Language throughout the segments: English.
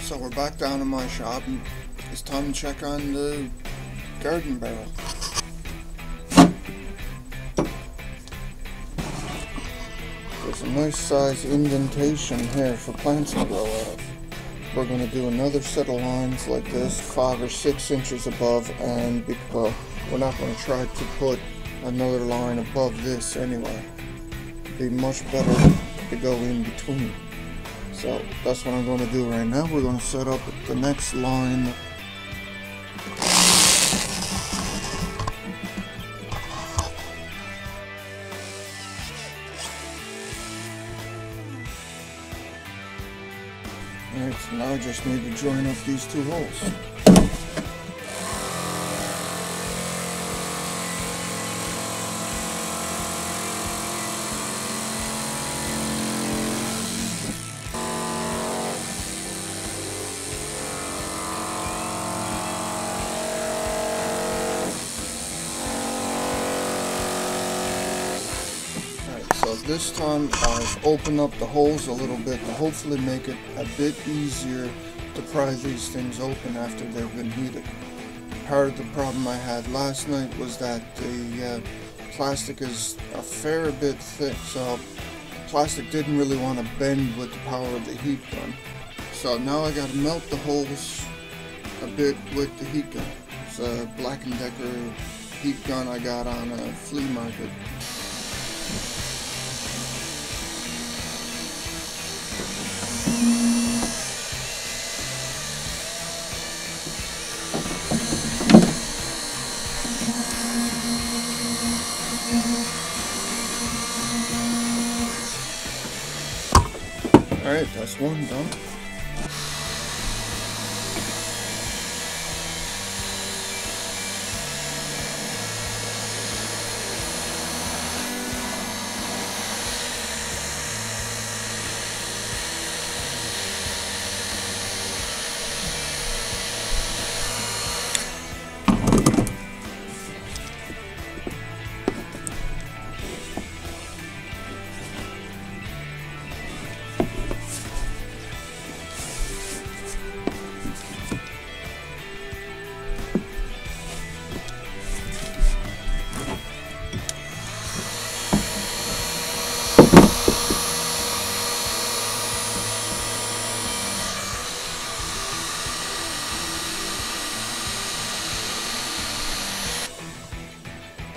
So we're back down in my shop and it's time to check on the garden barrel. There's a nice size indentation here for plants to grow out of. We're going to do another set of lines like this, 5 or 6 inches above, and well, we're not going to try to put another line above this anyway. It'd be much better to go in between. So that's what I'm going to do right now. We're going to set up the next line. Alright, so now I just need to join up these 2 holes. So this time I've opened up the holes a little bit to hopefully make it a bit easier to pry these things open after they've been heated. Part of the problem I had last night was that the plastic is a fair bit thick, so plastic didn't really want to bend with the power of the heat gun. So now I got to melt the holes a bit with the heat gun. It's a Black & Decker heat gun I got on a flea market. Alright, that's one done.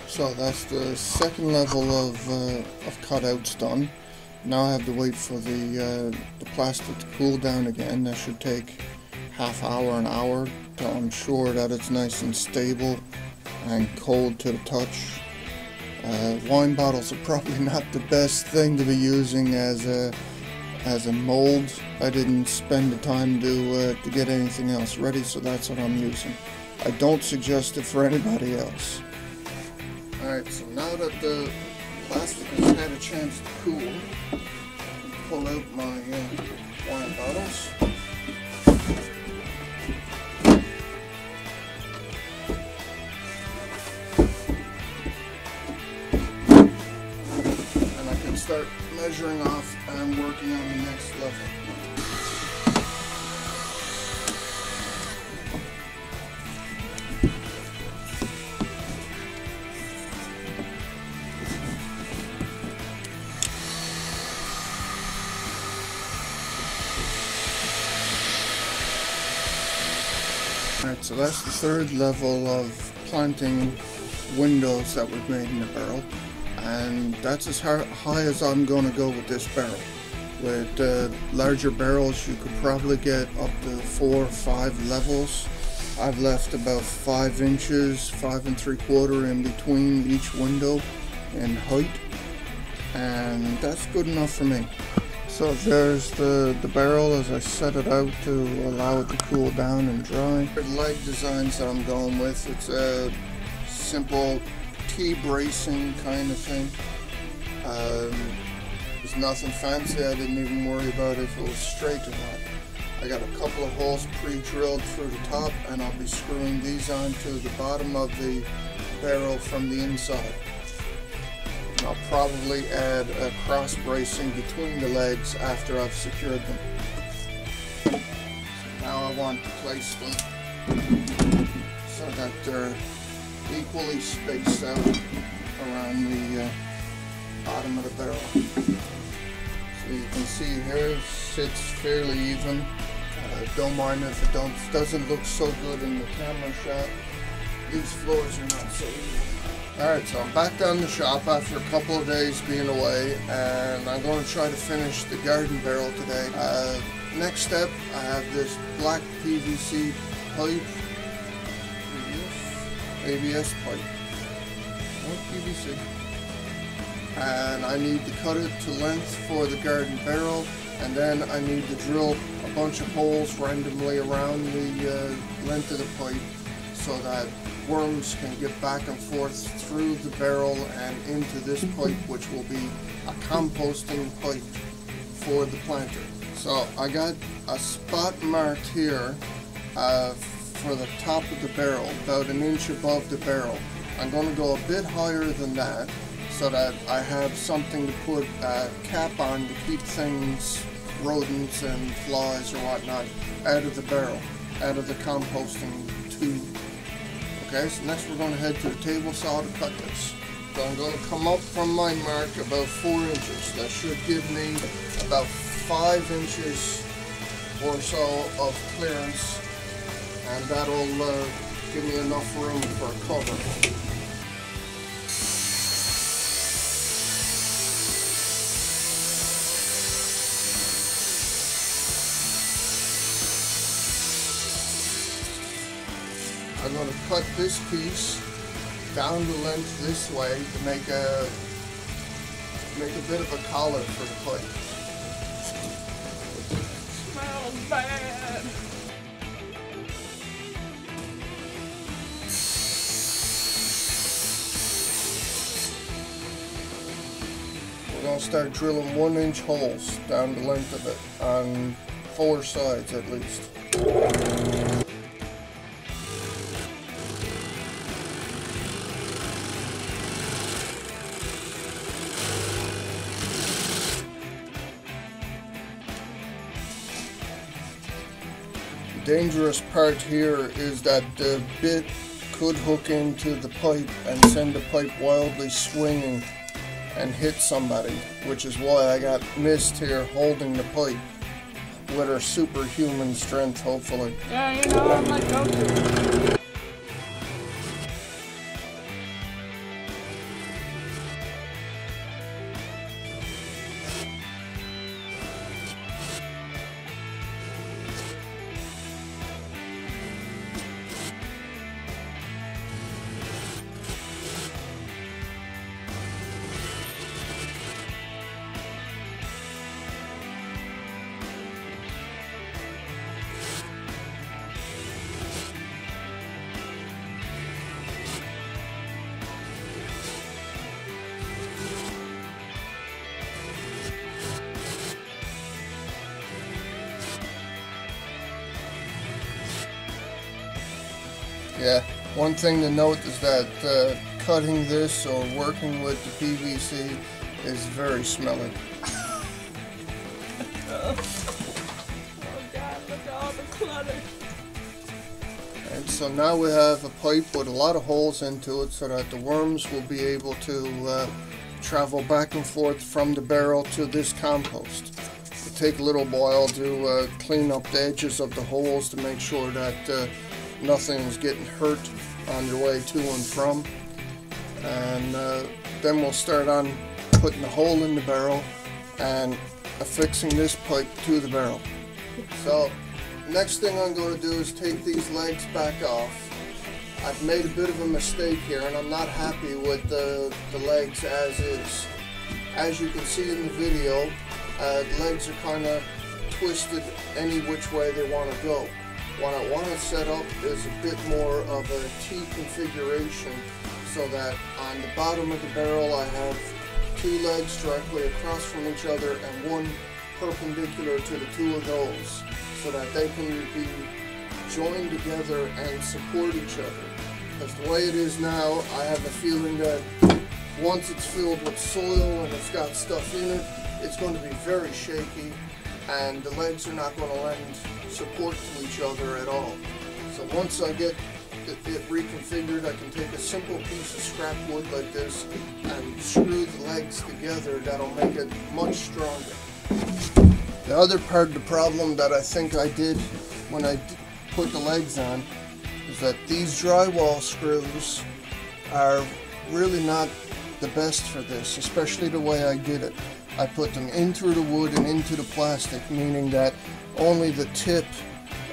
So that's the second level of cutouts done. Now I have to wait for the plastic to cool down again. That should take half hour, an hour, till I'm sure that it's nice and stable and cold to the touch. Wine bottles are probably not the best thing to be using as a mold. I didn't spend the time to get anything else ready, so that's what I'm using. I don't suggest it for anybody else. Alright, so now that the plastic has had a chance to cool, I'll pull out my wine bottles. And I can start measuring off and working on the next level. Alright, so that's the third level of planting windows that we've made in the barrel, and that's as high as I'm going to go with this barrel. With larger barrels you could probably get up to 4 or 5 levels. I've left about 5 inches, 5 3/4 in between each window in height, and that's good enough for me. So there's the barrel as I set it out to allow it to cool down and dry. The leg designs that I'm going with, it's a simple T-bracing kind of thing. There's nothing fancy. I didn't even worry about if it was straight or not. I got a couple of holes pre-drilled through the top, and I'll be screwing these on to the bottom of the barrel from the inside. And I'll probably add a cross bracing between the legs after I've secured them. So want to place them so that they're equally spaced out around the bottom of the barrel. So you can see here it sits fairly even. Don't mind if it doesn't look so good in the camera shot. These floors are not so even. Alright, so I'm back down the shop after a couple of days being away, and I'm going to try to finish the garden barrel today. Next step, I have this black PVC pipe, ABS pipe, PVC, and I need to cut it to length for the garden barrel, and then I need to drill a bunch of holes randomly around the length of the pipe so that worms can get back and forth through the barrel and into this pipe, which will be a composting pipe for the planter. So I got a spot marked here for the top of the barrel, about an inch above the barrel. I'm going to go a bit higher than that so that I have something to put a cap on to keep things, rodents and flies or whatnot, out of the barrel, out of the composting tube. Okay, so next we're going to head to the table saw to cut this. So I'm going to come up from my mark about 4 inches. That should give me about 5 inches or so of clearance, and that'll give me enough room for cover. I'm going to cut this piece down the length this way to make a bit of a collar for the pipe. Smells bad. We're going to start drilling 1-inch holes down the length of it on 4 sides at least. The dangerous part here is that the bit could hook into the pipe and send the pipe wildly swinging and hit somebody, which is why I got Mist here holding the pipe with her superhuman strength, hopefully. Yeah, you know, I'm like, go-to. Yeah, one thing to note is that cutting this or working with the PVC is very smelly. Oh God, look at all the clutter. And so now we have a pipe with a lot of holes into it so that the worms will be able to travel back and forth from the barrel to this compost. It'll take a little while to clean up the edges of the holes to make sure that nothing is getting hurt on your way to and from, and then we'll start on putting a hole in the barrel and affixing this pipe to the barrel. So next thing I'm going to do is take these legs back off. I've made a bit of a mistake here and I'm not happy with the legs as is. As you can see in the video, the legs are kind of twisted any which way they want to go. What I want to set up is a bit more of a T configuration so that on the bottom of the barrel I have 2 legs directly across from each other and one perpendicular to the 2 of those so that they can be joined together and support each other. Because the way it is now, I have a feeling that once it's filled with soil and it's got stuff in it, it's going to be very shaky and the legs are not going to lend support to each other at all. So once I get it reconfigured, I can take a simple piece of scrap wood like this and screw the legs together. That'll make it much stronger. The other part of the problem that I think I did when I put the legs on is that these drywall screws are really not the best for this, especially the way I did it. I put them in through the wood and into the plastic, meaning that only the tip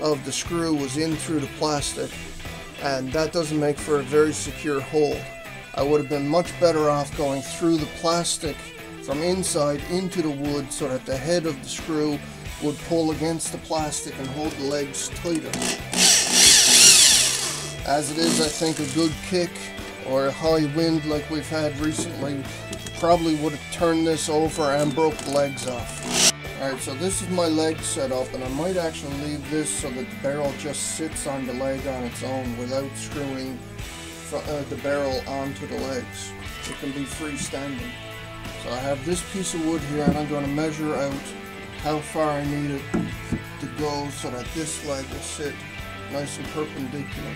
of the screw was in through the plastic, and that doesn't make for a very secure hold. I would have been much better off going through the plastic from inside into the wood so that the head of the screw would pull against the plastic and hold the legs tighter. As it is, I think a good kick or a high wind like we've had recently probably would have turned this over and broke the legs off. Alright, so this is my leg set up, and I might actually leave this so that the barrel just sits on the leg on its own without screwing the barrel onto the legs. It can be freestanding. So I have this piece of wood here, and I'm going to measure out how far I need it to go so that this leg will sit nice and perpendicular.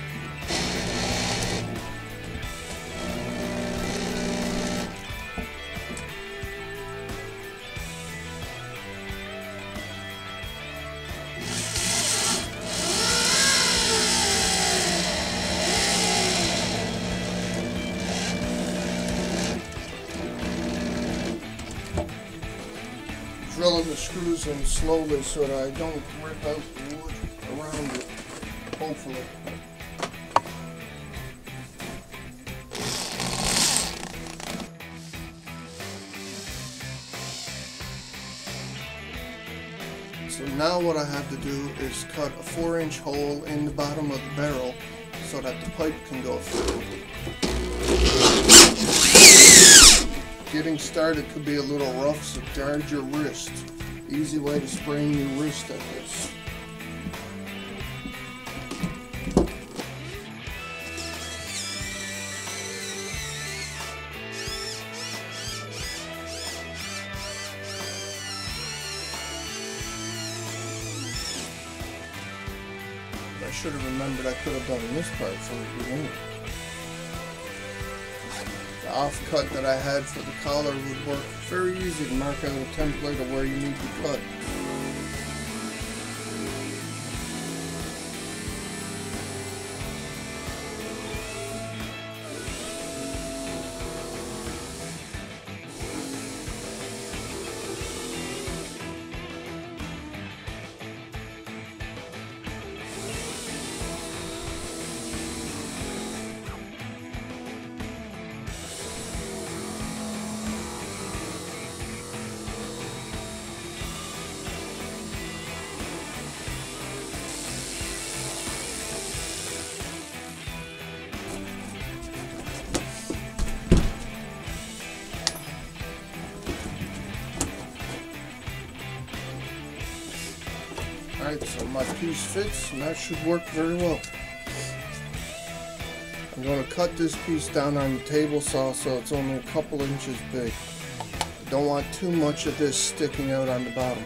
Drilling the screws in slowly so that I don't rip out the wood around it, hopefully. So now what I have to do is cut a 4-inch hole in the bottom of the barrel so that the pipe can go through. Getting started could be a little rough, so guard your wrist. Easy way to sprain your wrist at this. I should have remembered I could have done this part from the beginning. The offcut that I had for the collar would work very easy to mark out a template of where you need to cut. Alright, so my piece fits, and that should work very well. I'm going to cut this piece down on the table saw so it's only a couple inches big. I don't want too much of this sticking out on the bottom.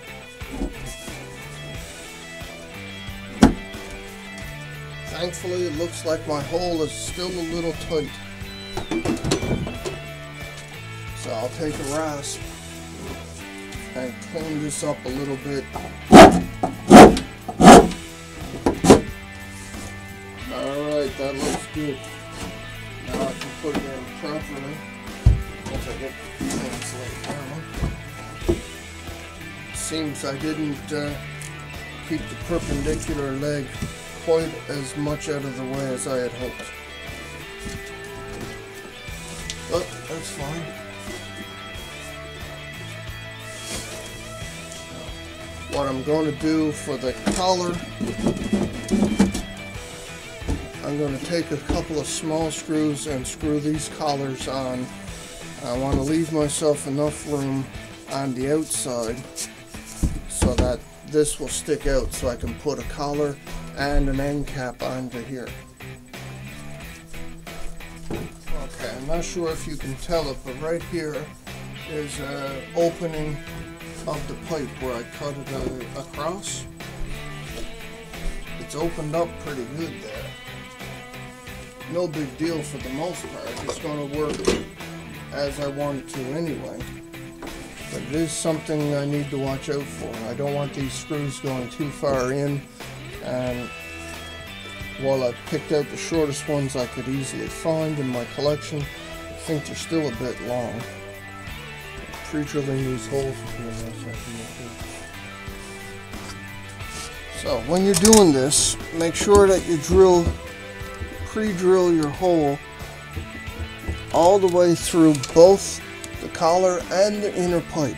Thankfully, it looks like my hole is still a little tight. So I'll take a rasp and clean this up a little bit. Alright, that looks good. Now I can put it in properly once I get things laid down. Seems I didn't keep the perpendicular leg quite as much out of the way as I had hoped. But that's fine. What I'm going to do for the collar, I'm going to take a couple of small screws and screw these collars on. I want to leave myself enough room on the outside so that this will stick out so I can put a collar and an end cap onto here. Okay, I'm not sure if you can tell it, but right here is an opening of the pipe where I cut it across. It's opened up pretty good there. No big deal for the most part. It's going to work as I want it to anyway. But it is something I need to watch out for. I don't want these screws going too far in, and while I've picked out the shortest ones I could easily find in my collection, I think they're still a bit long. Pre-drilling these holes would be a nice idea too. So when you're doing this, make sure that you pre-drill your hole all the way through both the collar and the inner pipe.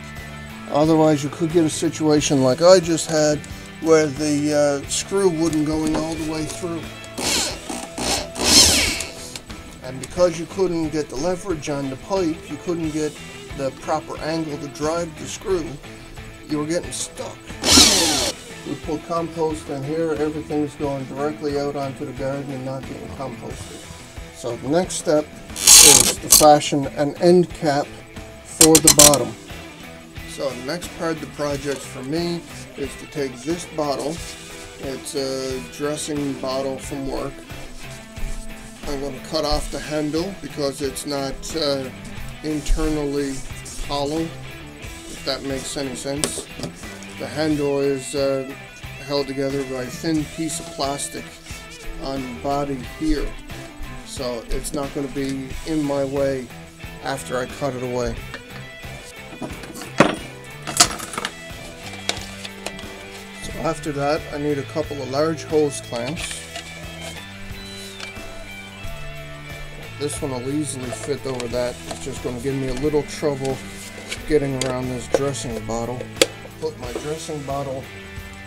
Otherwise you could get a situation like I just had where the screw wouldn't go in all the way through. And because you couldn't get the leverage on the pipe, you couldn't get the proper angle to drive the screw, you were getting stuck. We put compost in here, everything's going directly out onto the garden and not getting composted. So the next step is to fashion an end cap for the bottom. So the next part of the project for me is to take this bottle. It's a dressing bottle from work. I'm going to cut off the handle because it's not internally hollow, if that makes any sense. The handle is held together by a thin piece of plastic on the body here, so it's not going to be in my way after I cut it away. So after that, I need a couple of large hose clamps. This one will easily fit over that. It's just going to give me a little trouble getting around this dressing bottle. I'll put my dressing bottle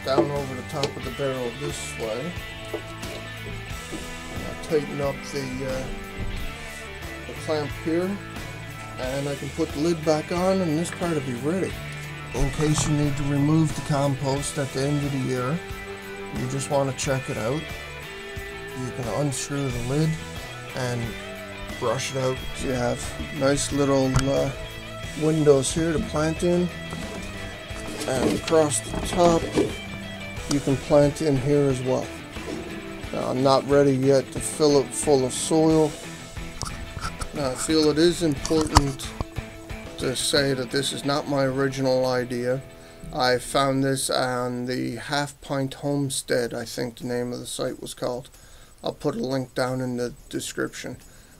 down over the top of the barrel this way. And I'll tighten up the clamp here, and I can put the lid back on, and this part will be ready. In case you need to remove the compost at the end of the year, you just want to check it out. You can unscrew the lid and brush it out. So you have nice little windows here to plant in, and across the top you can plant in here as well. Now, I'm not ready yet to fill it full of soil. Now I feel it is important to say that this is not my original idea. I found this on the Half Pint Homestead, I think the name of the site was called. I'll put a link down in the description.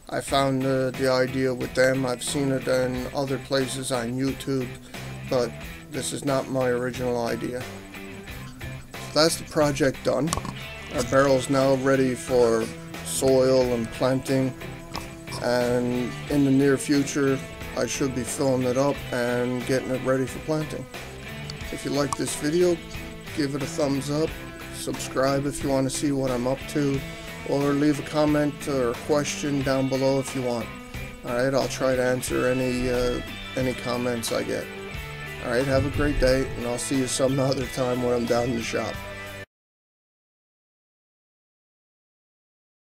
I found the idea with them. I've seen it in other places on YouTube, but this is not my original idea. So that's the project done. Our barrel's now ready for soil and planting, and in the near future I should be filling it up and getting it ready for planting. If you like this video, give it a thumbs up, subscribe if you want to see what I'm up to, or leave a comment or a question down below if you want. Alright, I'll try to answer any comments I get. Alright, have a great day, and I'll see you some other time when I'm down in the shop.